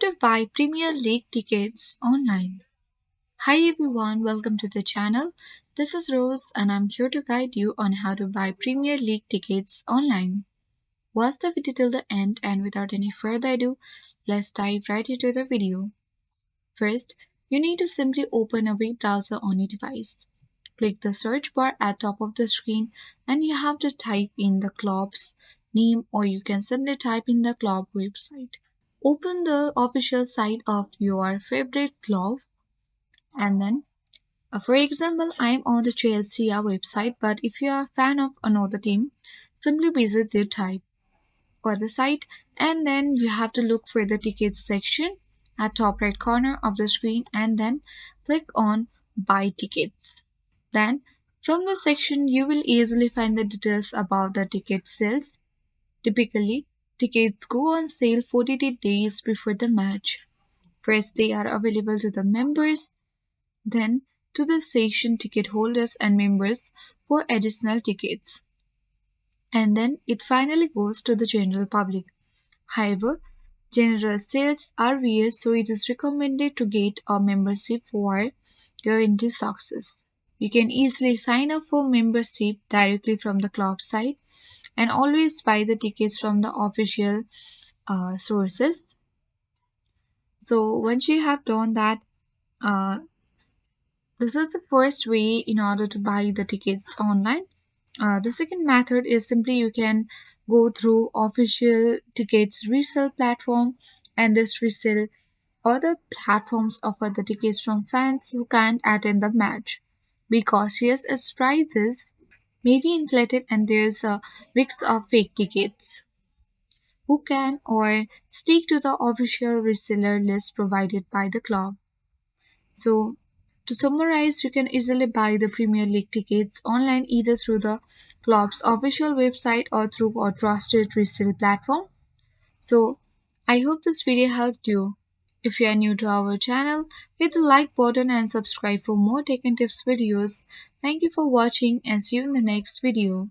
to buy Premier League tickets online. Hi everyone, welcome to the channel. This is Rose and I'm here to guide you on how to buy Premier League tickets online. Watch the video till the end and without any further ado, let's dive right into the video. First, you need to simply open a web browser on your device. Click the search bar at top of the screen and you have to type in the club's name or you can simply type in the club website. Open the official site of your favorite club and then for example I'm on the Chelsea website, but if you are a fan of another team, simply visit their type or the site and then you have to look for the tickets section at top right corner of the screen and then click on buy tickets. Then from the section you will easily find the details about the ticket sales. Typically, tickets go on sale 48 days before the match. First, they are available to the members, then to the season ticket holders and members for additional tickets, and then it finally goes to the general public. However, general sales are rare, so it is recommended to get a membership for guaranteed success. You can easily sign up for membership directly from the club site and always buy the tickets from the official sources. So once you have done that, uh, this is the first way in order to buy the tickets online. The second method is simply you can go through official tickets resale platform, and this resale other platforms offer the tickets from fans who can't attend the match because yes, its prices may be inflated and there's a risk of fake tickets who can or stick to the official reseller list provided by the club. So, to summarize, you can easily buy the Premier League tickets online either through the club's official website or through a trusted resale platform. So, I hope this video helped you. If you are new to our channel, hit the like button and subscribe for more tech and tips videos. Thank you for watching and see you in the next video.